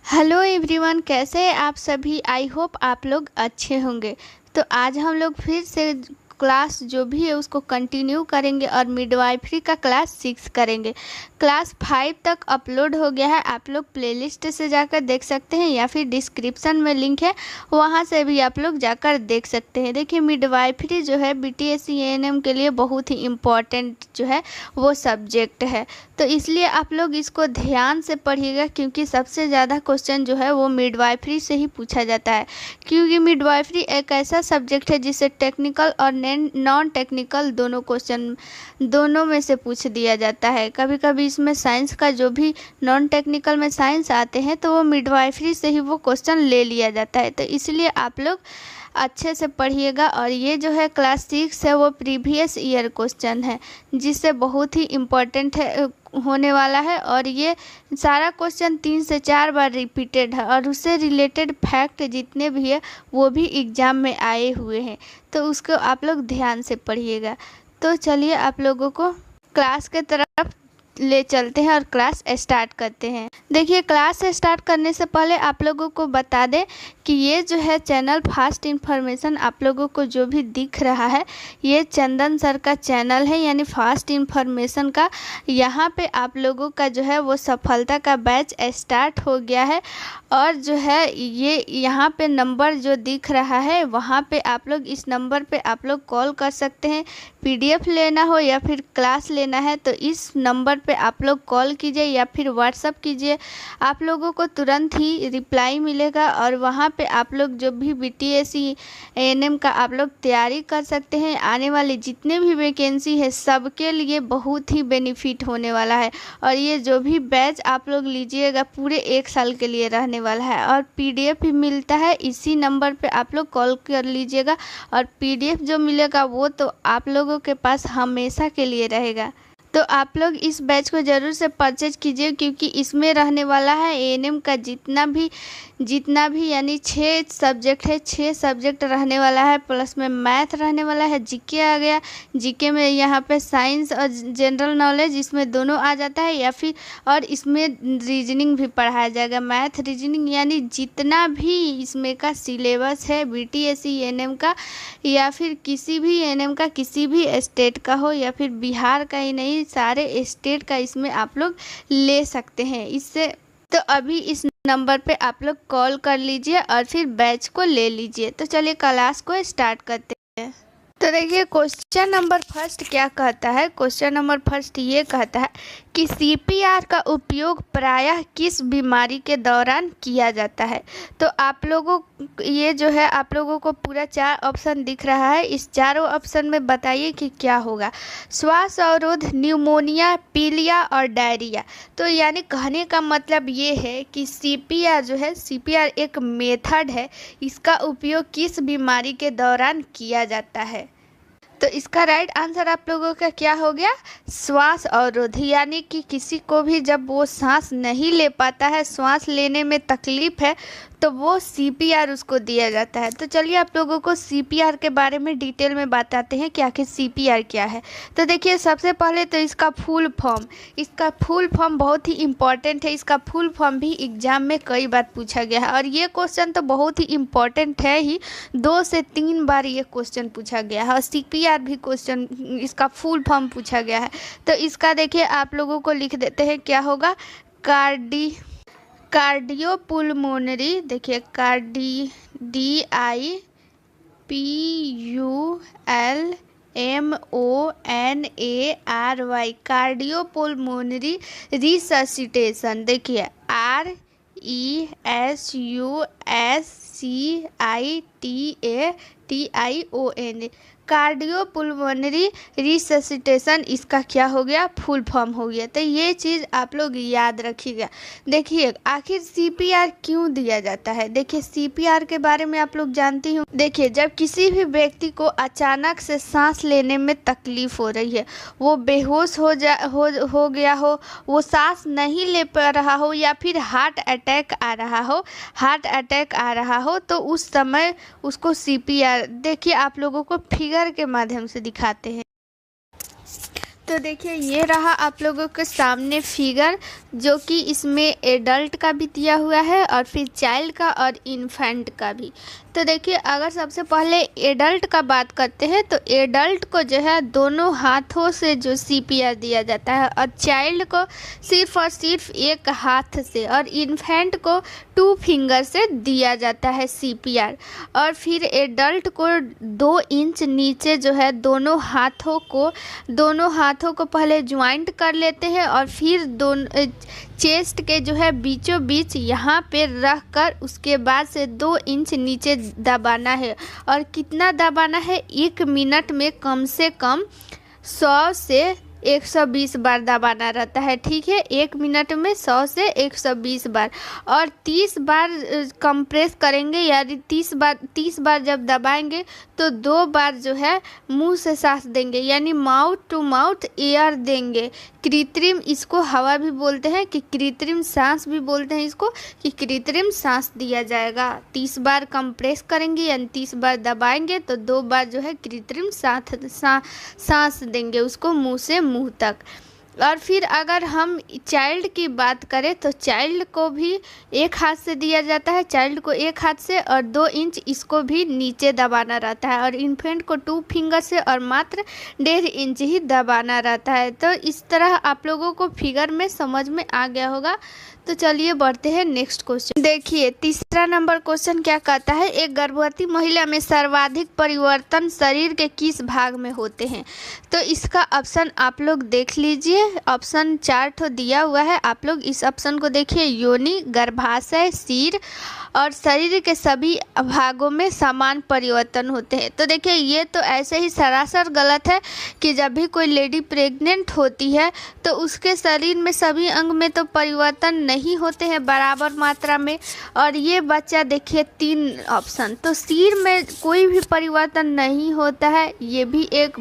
Hello everyone, कैसे हैं आप सभी। आई होप आप लोग अच्छे होंगे। तो आज हम लोग फिर से क्लास जो भी है उसको कंटिन्यू करेंगे और मिडवाइफरी का क्लास 6 करेंगे। क्लास 5 तक अपलोड हो गया है, आप लोग प्लेलिस्ट से जाकर देख सकते हैं या फिर डिस्क्रिप्शन में लिंक है, वहाँ से भी आप लोग जाकर देख सकते हैं। देखिए, मिडवाइफरी जो है बीटीएससी एएनएम के लिए बहुत ही इम्पॉर्टेंट जो है वो सब्जेक्ट है। तो इसलिए आप लोग इसको ध्यान से पढ़िएगा, क्योंकि सबसे ज़्यादा क्वेश्चन जो है वो मिडवाइफरी से ही पूछा जाता है। क्योंकि मिडवाइफरी एक ऐसा सब्जेक्ट है जिससे टेक्निकल और नॉन टेक्निकल दोनों क्वेश्चन दोनों में से पूछ दिया जाता है। कभी कभी इसमें साइंस का जो भी नॉन टेक्निकल में साइंस आते हैं तो वो मिडवाइफरी से ही वो क्वेश्चन ले लिया जाता है। तो इसलिए आप लोग अच्छे से पढ़िएगा। और ये जो है क्लास 6 है वो प्रीवियस ईयर क्वेश्चन है, जिससे बहुत ही इम्पोर्टेंट है होने वाला है। और ये सारा क्वेश्चन 3 से 4 बार रिपीटेड है और उससे रिलेटेड फैक्ट जितने भी है वो भी एग्ज़ाम में आए हुए हैं, तो उसको आप लोग ध्यान से पढ़िएगा। तो चलिए आप लोगों को क्लास के तरफ ले चलते हैं और क्लास स्टार्ट करते हैं। देखिए, क्लास स्टार्ट करने से पहले आप लोगों को बता दें कि ये जो है चैनल फास्ट इन्फॉर्मेशन आप लोगों को जो भी दिख रहा है ये चंदन सर का चैनल है, यानी फास्ट इन्फॉर्मेशन का। यहाँ पे आप लोगों का जो है वो सफलता का बैच स्टार्ट हो गया है। और जो है ये यहाँ पे नंबर जो दिख रहा है वहाँ पे आप लोग इस नंबर पे आप लोग कॉल कर सकते हैं। पीडीएफ लेना हो या फिर क्लास लेना है तो इस नंबर पे आप लोग कॉल कीजिए या फिर व्हाट्सअप कीजिए, आप लोगों को तुरंत ही रिप्लाई मिलेगा। और वहाँ पे आप लोग जो भी बीटीएससी एएनएम का आप लोग तैयारी कर सकते हैं। आने वाले जितने भी वैकेंसी है सबके लिए बहुत ही बेनिफिट होने वाला है। और ये जो भी बैच आप लोग लीजिएगा पूरे 1 साल के लिए रहने वाला है। और पीडीएफ भी मिलता है, इसी नंबर पे आप लोग कॉल कर लीजिएगा। और पीडीएफ जो मिलेगा वो तो आप लोगों के पास हमेशा के लिए रहेगा। तो आप लोग इस बैच को ज़रूर से परचेज कीजिए, क्योंकि इसमें रहने वाला है एएनएम का जितना भी यानी 6 सब्जेक्ट है, 6 सब्जेक्ट रहने वाला है। प्लस में मैथ रहने वाला है, जीके आ गया, जीके में यहाँ पे साइंस और जनरल नॉलेज इसमें दोनों आ जाता है, या फिर और इसमें रीजनिंग भी पढ़ाया जाएगा। मैथ रीजनिंग यानी जितना भी इसमें का सिलेबस है बीटीएससी एएनएम का या फिर किसी भी एएनएम का, किसी भी स्टेट का हो या फिर बिहार का ही नहीं, सारे स्टेट का इसमें आप लोग ले सकते हैं इससे। तो अभी इस नंबर पे आप लोग कॉल कर लीजिए और फिर बैच को ले लीजिए। तो चलिए क्लास को स्टार्ट करते हैं। तो देखिए, क्वेश्चन नंबर फर्स्ट क्या कहता है। क्वेश्चन नंबर फर्स्ट ये कहता है कि सीपीआर का उपयोग प्रायः किस बीमारी के दौरान किया जाता है। तो आप लोगों ये जो है आप लोगों को पूरा 4 ऑप्शन दिख रहा है, इस चारों ऑप्शन में बताइए कि क्या होगा। श्वास अवरोध, न्यूमोनिया, पीलिया और डायरिया। तो यानी कहने का मतलब ये है कि सीपीआर जो है, सीपीआर एक मेथड है, इसका उपयोग किस बीमारी के दौरान किया जाता है। तो इसका राइट आंसर आप लोगों का क्या हो गया, श्वास अवरोध। यानी कि किसी को भी जब वो सांस नहीं ले पाता है, श्वास लेने में तकलीफ है, तो वो सीपीआर उसको दिया जाता है। तो चलिए आप लोगों को सीपीआर के बारे में डिटेल में बताते हैं कि आखिर सीपीआर क्या है। तो देखिए, सबसे पहले तो इसका फुल फॉर्म बहुत ही इम्पॉर्टेंट है। इसका फुल फॉर्म भी एग्जाम में कई बार पूछा गया है और ये क्वेश्चन तो बहुत ही इम्पॉर्टेंट है ही, 2 से 3 बार ये क्वेश्चन पूछा गया है। और सीपीआर भी क्वेश्चन इसका फुल फॉर्म पूछा गया है। तो इसका देखिए आप लोगों को लिख देते हैं, क्या होगा, कार्डियोपुल्मोनरी। देखिए, DIPULMONARY, कार्डियोपुल्मोनरी रिससिटेशन। देखिए, RESUSCITATION, कार्डियोपुल्मोनरी रिससिटेशन, इसका क्या हो गया, फुल फॉर्म हो गया। तो ये चीज़ आप लोग याद रखिएगा। देखिए, आखिर सीपीआर क्यों दिया जाता है। देखिए, सीपीआर के बारे में आप लोग जानती हो। देखिए, जब किसी भी व्यक्ति को अचानक से सांस लेने में तकलीफ हो रही है, वो बेहोश हो गया हो, वो सांस नहीं ले पा रहा हो, या फिर हार्ट अटैक आ रहा हो, तो उस समय उसको सीपीआर, देखिए आप लोगों को फिगर के माध्यम से दिखाते हैं। तो देखिए ये रहा आप लोगों के सामने फिगर, जो कि इसमें एडल्ट का भी दिया हुआ है और फिर चाइल्ड का और इन्फेंट का भी। तो देखिए अगर सबसे पहले एडल्ट का बात करते हैं तो एडल्ट को जो है दोनों हाथों से जो सीपीआर दिया जाता है और चाइल्ड को सिर्फ और सिर्फ एक हाथ से और इन्फेंट को 2 फिंगर से दिया जाता है सीपीआर। और फिर एडल्ट को 2 इंच नीचे जो है दोनों हाथों को पहले ज्वाइंट कर लेते हैं और फिर दोनों चेस्ट के जो है बीचों बीच यहाँ पे रख कर उसके बाद से 2 इंच नीचे दबाना है। और कितना दबाना है, 1 मिनट में कम से कम 100 से 120 बार दबाना रहता है। ठीक है, 1 मिनट में 100 से 120 बार और 30 बार कंप्रेस करेंगे, यानी 30 बार जब दबाएंगे तो 2 बार जो है मुंह से सांस देंगे, यानी माउथ टू माउथ एयर देंगे। कृत्रिम, इसको हवा भी बोलते हैं कि कृत्रिम सांस भी बोलते हैं इसको, कि कृत्रिम सांस दिया जाएगा। 30 बार कंप्रेस करेंगे यानी 30 बार दबाएंगे तो 2 बार जो है कृत्रिम सांस देंगे उसको मुंह से मुंह तक। और फिर अगर हम चाइल्ड की बात करें तो चाइल्ड को भी 1 हाथ से दिया जाता है, चाइल्ड को 1 हाथ से और 2 इंच इसको भी नीचे दबाना रहता है। और इन्फेंट को 2 फिंगर से और मात्र 1.5 इंच ही दबाना रहता है। तो इस तरह आप लोगों को फिगर में समझ में आ गया होगा। तो चलिए बढ़ते हैं नेक्स्ट क्वेश्चन। देखिए तीसरा नंबर क्वेश्चन क्या कहता है, एक गर्भवती महिला में सर्वाधिक परिवर्तन शरीर के किस भाग में होते हैं। तो इसका ऑप्शन आप लोग देख लीजिए, ऑप्शन 4 ठो दिया हुआ है, आप लोग इस ऑप्शन को देखिए। योनि, गर्भाशय, सिर और शरीर के सभी भागों में समान परिवर्तन होते हैं। तो देखिए ये तो ऐसे ही सरासर गलत है कि जब भी कोई लेडी प्रेग्नेंट होती है तो उसके शरीर में सभी अंग में तो परिवर्तन नहीं होते हैं बराबर मात्रा में। और ये बच्चा देखिए 3 ऑप्शन, तो सिर में कोई भी परिवर्तन नहीं होता है, ये भी एक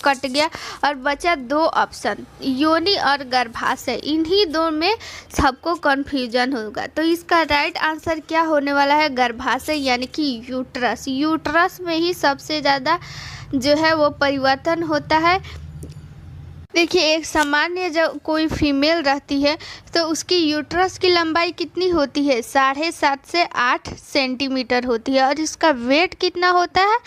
कट गया। और बचा 2 ऑप्शन, योनि और गर्भाशय, इन्हीं 2 में सबको कन्फ्यूजन होगा। तो इसका राइट आंसर क्या होने वाला है, गर्भाशय यानी कि यूट्रस। यूट्रस में ही सबसे ज़्यादा जो है वो परिवर्तन होता है। देखिए एक सामान्य जब कोई फीमेल रहती है तो उसकी यूट्रस की लंबाई कितनी होती है, 7.5 से 8 सेंटीमीटर होती है। और इसका वेट कितना होता है,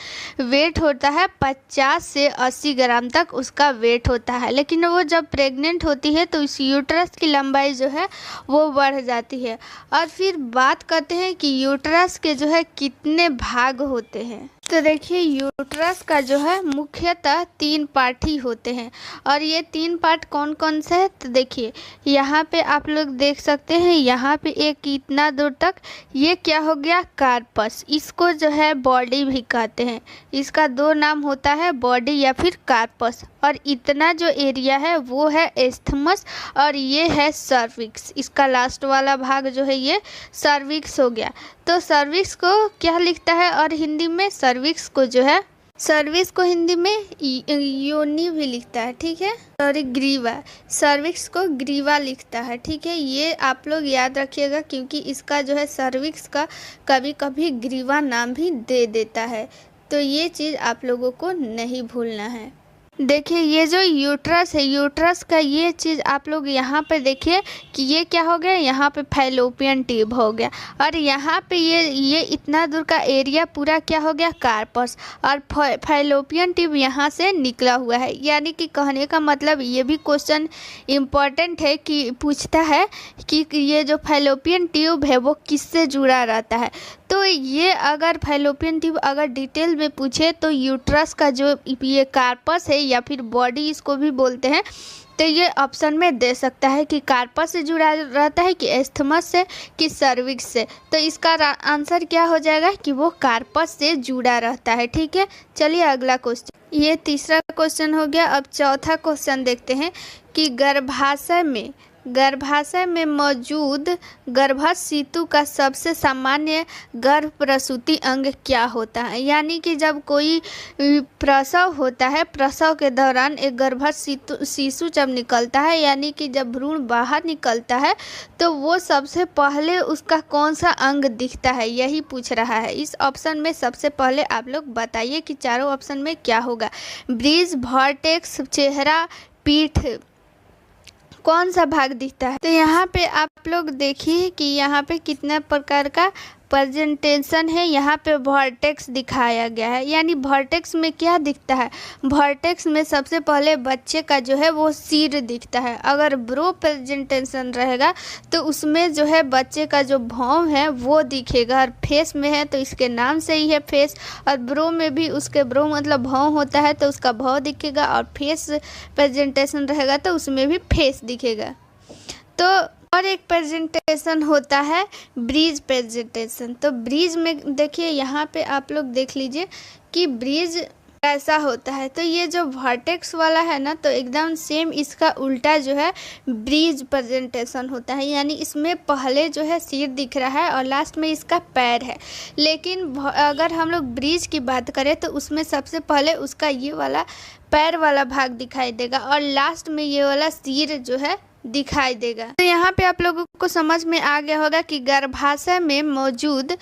वेट होता है 50 से 80 ग्राम तक उसका वेट होता है। लेकिन वो जब प्रेग्नेंट होती है तो इस यूट्रस की लंबाई जो है वो बढ़ जाती है। और फिर बात करते हैं कि यूट्रस के जो है कितने भाग होते हैं। तो देखिए यूट्रस का जो है मुख्यतः 3 पार्ट ही होते हैं। और ये 3 पार्ट कौन कौन से हैं, तो देखिए यहाँ पे आप लोग देख सकते हैं, यहाँ पे एक इतना दूर तक, ये क्या हो गया, कार्पस। इसको जो है बॉडी भी कहते हैं, इसका 2 नाम होता है, बॉडी या फिर कार्पस। और इतना जो एरिया है वो है एस्थमस और ये है सर्विक्स। इसका लास्ट वाला भाग जो है ये सर्विक्स हो गया। तो सर्विक्स को क्या लिखता है और हिंदी में, सर्विक्स को जो है, सर्विक्स को हिंदी में योनि भी लिखता है। ठीक है, सॉरी ग्रीवा, सर्विक्स को ग्रीवा लिखता है। ठीक है, ये आप लोग याद रखिएगा क्योंकि इसका जो है सर्विक्स का कभी कभी ग्रीवा नाम भी दे देता है। तो ये चीज़ आप लोगों को नहीं भूलना है। देखिए ये जो यूट्रस है, यूट्रस का ये चीज़ आप लोग यहाँ पे देखिए कि ये क्या हो गया, यहाँ पे फैलोपियन ट्यूब हो गया। और यहाँ पे ये इतना दूर का एरिया पूरा क्या हो गया, कार्पस। और फैलोपियन ट्यूब यहाँ से निकला हुआ है। यानी कि कहने का मतलब ये भी क्वेश्चन इम्पॉर्टेंट है कि पूछता है कि ये जो फैलोपियन ट्यूब है वो किससे जुड़ा रहता है। तो ये अगर फैलोपियन ट्यूब अगर डिटेल में पूछे तो यूट्रस का जो ये कार्पस है या फिर बॉडी इसको भी बोलते हैं, तो ये ऑप्शन में दे सकता है कि कार्पस से जुड़ा रहता है कि एस्थमस से कि सर्विक्स से। तो इसका आंसर क्या हो जाएगा कि वो कार्पस से जुड़ा रहता है। ठीक है, चलिए अगला क्वेश्चन, ये तीसरा क्वेश्चन हो गया। अब चौथा क्वेश्चन देखते हैं कि गर्भाशय में गर्भाशय में मौजूद गर्भशिशु का सबसे सामान्य गर्भ प्रसूति अंग क्या होता है। यानी कि जब कोई प्रसव होता है, प्रसव के दौरान एक गर्भशिशु जब निकलता है, यानी कि जब भ्रूण बाहर निकलता है, तो वो सबसे पहले उसका कौन सा अंग दिखता है, यही पूछ रहा है। इस ऑप्शन में सबसे पहले आप लोग बताइए कि चारों ऑप्शन में क्या होगा। ब्रीज, वर्टेक्स, चेहरा, पीठ, कौन सा भाग दिखता है। तो यहाँ पे आप लोग देखिए कि यहाँ पे कितना प्रकार का प्रेजेंटेशन है। यहाँ पे वर्टेक्स दिखाया गया है, यानी वर्टेक्स में क्या दिखता है। वर्टेक्स में सबसे पहले बच्चे का जो है वो सिर दिखता है। अगर ब्रो प्रेजेंटेशन रहेगा तो उसमें जो है बच्चे का जो भौं है वो दिखेगा, और फेस में है तो इसके नाम से ही है फेस, और ब्रो में भी उसके ब्रो मतलब भौं होता है तो उसका भौं दिखेगा, और फेस प्रेजेंटेशन रहेगा तो उसमें भी फेस दिखेगा। तो और एक प्रेजेंटेशन होता है ब्रीज प्रेजेंटेशन। तो ब्रीज में देखिए यहाँ पे आप लोग देख लीजिए कि ब्रीज कैसा होता है। तो ये जो वर्टेक्स वाला है ना, तो एकदम सेम इसका उल्टा जो है ब्रीज प्रेजेंटेशन होता है, यानी इसमें पहले जो है सिर दिख रहा है और लास्ट में इसका पैर है। लेकिन अगर हम लोग ब्रीज की बात करें तो उसमें सबसे पहले उसका ये वाला पैर वाला भाग दिखाई देगा और लास्ट में ये वाला सिर जो है दिखाई देगा। तो यहाँ पे आप लोगों को समझ में आ गया होगा कि गर्भाशय में मौजूद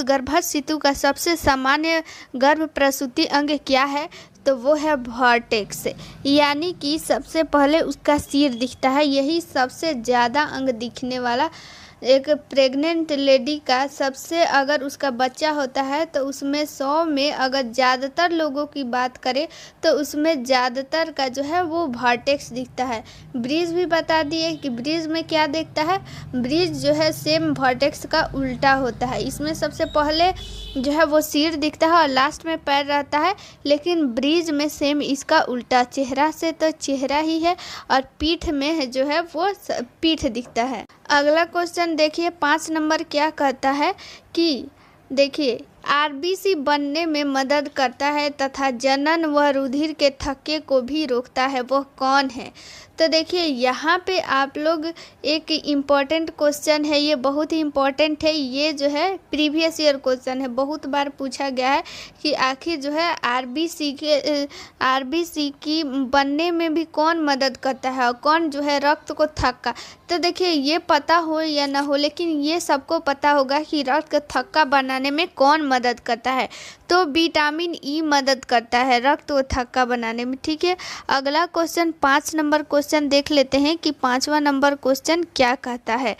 गर्भशिशु का सबसे सामान्य गर्भ प्रसूति अंग क्या है। तो वो है वर्टेक्स, यानी कि सबसे पहले उसका सिर दिखता है। यही सबसे ज़्यादा अंग दिखने वाला एक प्रेग्नेंट लेडी का सबसे, अगर उसका बच्चा होता है तो उसमें 100 में अगर ज़्यादातर लोगों की बात करें तो उसमें ज़्यादातर का जो है वो वर्टेक्स दिखता है। ब्रीज भी बता दिए कि ब्रीज में क्या दिखता है। ब्रीज जो है सेम वर्टेक्स का उल्टा होता है। इसमें सबसे पहले जो है वो सिर दिखता है और लास्ट में पैर रहता है, लेकिन ब्रीज में सेम इसका उल्टा, चेहरा से तो चेहरा ही है और पीठ में जो है वो पीठ दिखता है। अगला क्वेश्चन देखिए 5 नंबर क्या कहता है कि देखिए आरबीसी बनने में मदद करता है तथा जनन व रुधिर के थक्के को भी रोकता है, वह कौन है। तो देखिए यहाँ पे आप लोग एक इम्पॉर्टेंट क्वेश्चन है, ये बहुत ही इम्पॉर्टेंट है। ये जो है प्रीवियस ईयर क्वेश्चन है, बहुत बार पूछा गया है कि आखिर जो है आरबीसी की बनने में भी कौन मदद करता है और कौन जो है रक्त को थक्का। तो देखिए ये पता हो या ना हो, लेकिन ये सबको पता होगा कि रक्त का थक्का बनाने में कौन मदद करता है। तो विटामिन ई मदद करता है रक्त को थक्का बनाने में। ठीक है, अगला क्वेश्चन 5 नंबर क्वेश्चन देख लेते हैं कि 5वां नंबर क्वेश्चन क्या कहता है।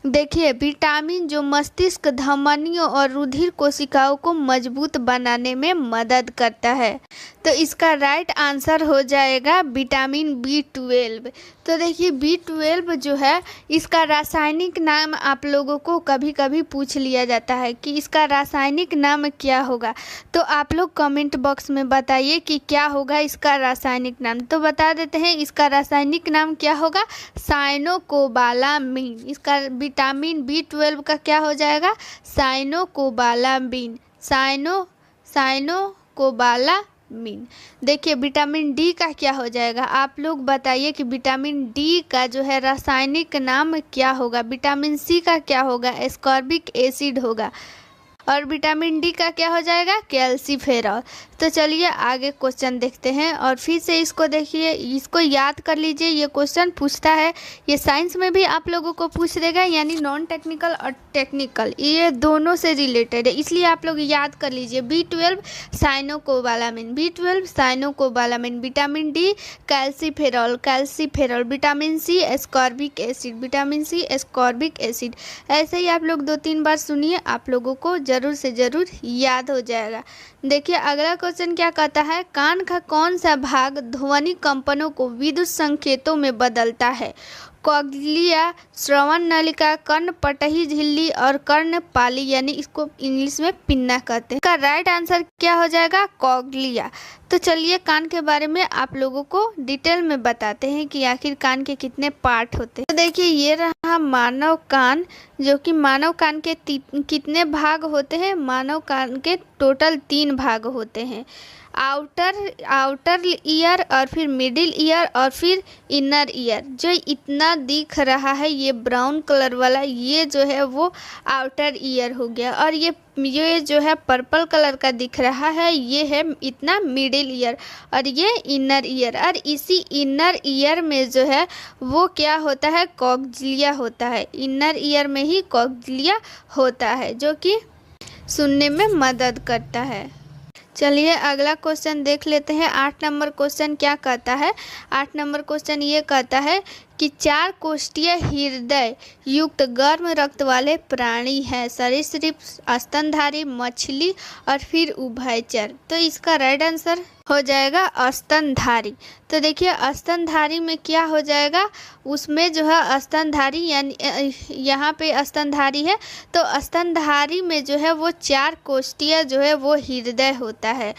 देखिए विटामिन जो मस्तिष्क, धमनियों और रुधिर कोशिकाओं को मजबूत बनाने में मदद करता है। तो इसका राइट आंसर हो जाएगा विटामिन B12। तो देखिए B12 जो है इसका रासायनिक नाम आप लोगों को कभी कभी पूछ लिया जाता है कि इसका रासायनिक नाम क्या होगा। तो आप लोग कमेंट बॉक्स में बताइए कि क्या होगा इसका रासायनिक नाम। तो बता देते हैं इसका रासायनिक नाम क्या होगा, साइनोकोबालामिन। इसका विटामिन B12 का क्या हो जाएगा, साइनोकोबालामिन, साइनोकोबालामिन। देखिए विटामिन डी का क्या हो जाएगा, आप लोग बताइए कि विटामिन डी का जो है रासायनिक नाम क्या होगा। विटामिन सी का क्या होगा, एस्कॉर्बिक एसिड होगा, और विटामिन डी का क्या हो जाएगा, कैल्सीफेरॉल। तो चलिए आगे क्वेश्चन देखते हैं और फिर से इसको देखिए, इसको याद कर लीजिए। ये क्वेश्चन पूछता है, ये साइंस में भी आप लोगों को पूछ देगा, यानी नॉन टेक्निकल और टेक्निकल ये दोनों से रिलेटेड है, इसलिए आप लोग याद कर लीजिए। B12 cyanocobalamin, B12 cyanocobalamin, vitamin D calciferol, vitamin C ascorbic acid, vitamin C ascorbic acid. ऐसे ही आप लोग 2-3 बार सुनिए, आप लोगों को ज़रूर से ज़रूर याद हो जाएगा। देखिए अगला क्वेश्चन क्या कहता है, कान का कौन सा भाग ध्वनि कंपनों को विद्युत संकेतों में बदलता है। कॉग्लिया, श्रवण नलिका, कर्णपटही झिल्ली और कर्णपाली, यानी इसको इंग्लिश में पिन्ना कहते हैं। इसका राइट आंसर क्या हो जाएगा, कॉग्लिया। तो चलिए कान के बारे में आप लोगों को डिटेल में बताते हैं कि आखिर कान के कितने पार्ट होते हैं। तो देखिए ये रहा मानव कान, जो कि मानव कान के कितने भाग होते हैं, मानव कान के टोटल 3 भाग होते हैं। आउटर ईयर और फिर मिडिल ईयर और फिर इनर ईयर। जो इतना दिख रहा है ये ब्राउन कलर वाला, ये जो है वो आउटर ईयर हो गया, और ये जो है पर्पल कलर का दिख रहा है ये है इतना मिडिल ईयर, और ये इनर ईयर। और इसी इनर ईयर में जो है वो क्या होता है, कॉक्सिलिया होता है। इनर ईयर में ही कॉक्सिलिया होता है जो कि सुनने में मदद करता है। चलिए अगला क्वेश्चन देख लेते हैं। 8 नंबर क्वेश्चन क्या कहता है। 8 नंबर क्वेश्चन ये कहता है कि 4 कोष्ठीय हृदय युक्त गर्म रक्त वाले प्राणी है, सरीसृप, स्तनधारी, मछली और फिर उभयचर। तो इसका राइट आंसर हो जाएगा स्तनधारी। तो देखिए स्तनधारी में क्या हो जाएगा, उसमें जो है स्तनधारी यानी यहाँ पे स्तनधारी है, तो स्तनधारी में जो है वो 4 कोष्ठीय जो है वो हृदय होता है।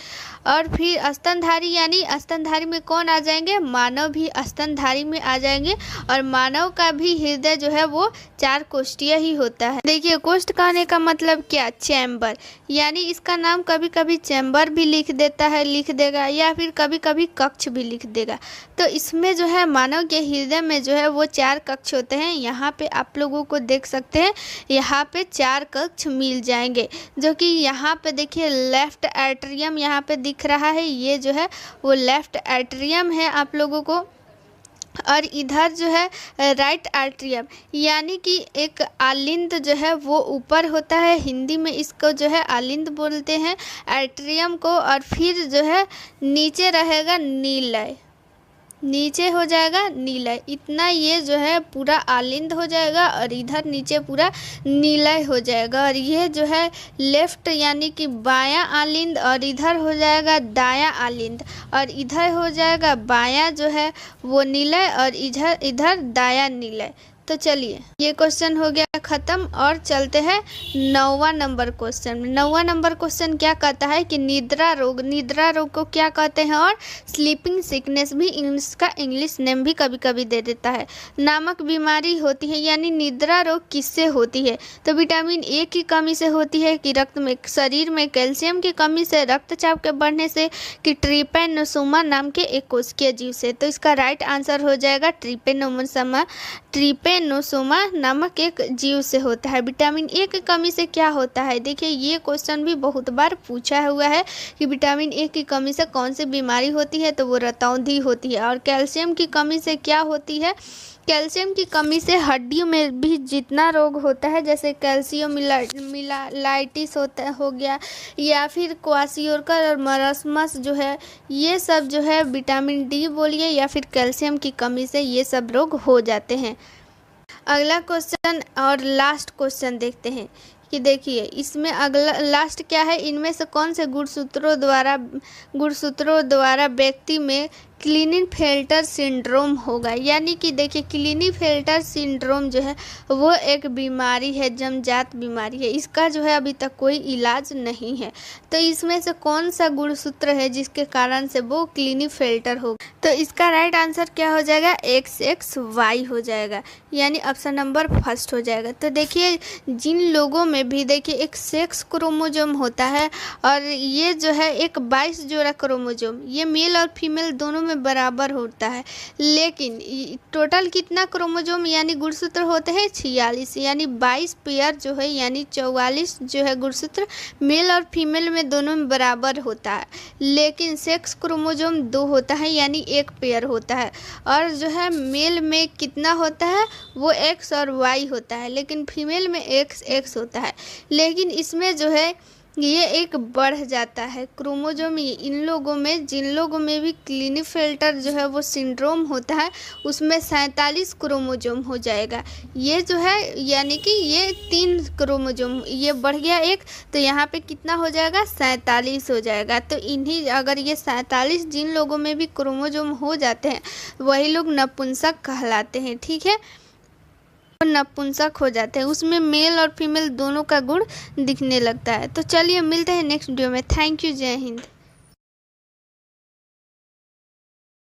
और फिर स्तनधारी यानी स्तनधारी में कौन आ जाएंगे, मानव भी स्तनधारी में आ जाएंगे, और मानव का भी हृदय जो है वो 4 कोष्ठीय ही होता है। देखिए कोष्ठ कहने का मतलब क्या, चैम्बर, यानी इसका नाम कभी कभी चैम्बर भी लिख देगा या फिर कभी कभी कक्ष भी लिख देगा। तो इसमें जो है मानव के हृदय में जो है वो 4 कक्ष होते हैं। यहाँ पे आप लोगों को देख सकते हैं, यहाँ पे 4 कक्ष मिल जाएंगे, जो कि यहाँ पे देखिए लेफ्ट एट्रियम यहाँ पे दिख रहा है, ये जो है वो लेफ्ट एट्रियम है आप लोगों को। और इधर जो है राइट एट्रियम, यानी कि एक आलिंद जो है वो ऊपर होता है, हिंदी में इसको जो है आलिंद बोलते हैं एट्रियम को। और फिर जो है नीचे रहेगा नीलय, नीचे हो जाएगा नीलय। इतना ये जो है पूरा आलिंद हो जाएगा और इधर नीचे पूरा नीलय हो जाएगा। और ये जो है लेफ्ट यानी कि बायां आलिंद, और इधर हो जाएगा दायां आलिंद, और इधर हो जाएगा बायां जो है वो नीलय, और इधर दायां नीलय। तो चलिए ये क्वेश्चन हो गया ख़त्म, और चलते हैं 9वां नंबर क्वेश्चन में। 9वां नंबर क्वेश्चन क्या कहता है कि निद्रा रोग को क्या कहते हैं, और स्लीपिंग सिकनेस भी इसका इंग्लिश नेम भी कभी कभी दे देता है, नामक बीमारी होती है। यानी निद्रा रोग किससे होती है, तो विटामिन ए की कमी से होती है, कि रक्त में शरीर में कैल्शियम की कमी से, रक्तचाप के बढ़ने से, कि ट्रिपेनोसोमा नाम के एक कोशिकीय जीव से। तो इसका राइट आंसर हो जाएगा ट्रिपेनोसोमा नामक एक जीव से होता है। विटामिन ए की कमी से क्या होता है, देखिए ये क्वेश्चन भी बहुत बार पूछा हुआ है कि विटामिन ए की कमी से कौन सी बीमारी होती है, तो वो रतौंधी होती है। और कैल्शियम की कमी से क्या होती है, कैल्शियम की कमी से हड्डियों में भी जितना रोग होता है, जैसे कैल्शियमलाइटिस हो गया, या फिर क्वाशियोरकर और मरस्मस जो है, ये सब जो है विटामिन डी बोलिए या फिर कैल्शियम की कमी से ये सब रोग हो जाते हैं। अगला क्वेश्चन और लास्ट क्वेश्चन देखते हैं कि देखिए इसमें अगला लास्ट क्या है, इनमें से कौन से गुणसूत्रों द्वारा व्यक्ति में क्लीनेफेल्टर सिंड्रोम होगा। यानी कि देखिए क्लीनेफेल्टर सिंड्रोम जो है वो एक बीमारी है, जन्मजात बीमारी है, इसका जो है अभी तक कोई इलाज नहीं है। तो इसमें से कौन सा गुणसूत्र है जिसके कारण से वो क्लीनेफेल्टर होगा, तो इसका राइट आंसर क्या हो जाएगा, XXY हो जाएगा, यानी ऑप्शन नंबर फर्स्ट हो जाएगा। तो देखिए जिन लोगों में भी देखिए एक सेक्स क्रोमोजोम होता है, और ये जो है एक 22 जोड़ा क्रोमोजोम, ये मेल और फीमेल दोनों में बराबर होता है, लेकिन टोटल कितना क्रोमोजोम यानी गुणसूत्र होते हैं 46, यानी 22 पेयर जो है यानी 44 जो है गुणसूत्र मेल और फीमेल में दोनों में बराबर होता है। लेकिन सेक्स क्रोमोजोम 2 होता है यानी 1 पेयर होता है, और जो है मेल में कितना होता है वो X और Y होता है, लेकिन फीमेल में XX होता है। लेकिन इसमें जो है ये एक बढ़ जाता है क्रोमोजोम, इन लोगों में जिन लोगों में भी क्लीनेफेल्टर जो है वो सिंड्रोम होता है उसमें 47 क्रोमोजोम हो जाएगा। ये जो है यानी कि ये 3 क्रोमोजोम ये बढ़ गया एक, तो यहाँ पे कितना हो जाएगा 47 हो जाएगा। तो इन्हीं अगर ये 47 जिन लोगों में भी क्रोमोजोम हो जाते हैं वही लोग नपुंसक कहलाते हैं, ठीक है, नपुंसक हो जाते हैं, उसमें मेल और फीमेल दोनों का गुण दिखने लगता है। तो चलिए मिलते हैं नेक्स्ट वीडियो में। थैंक यू, जय हिंद।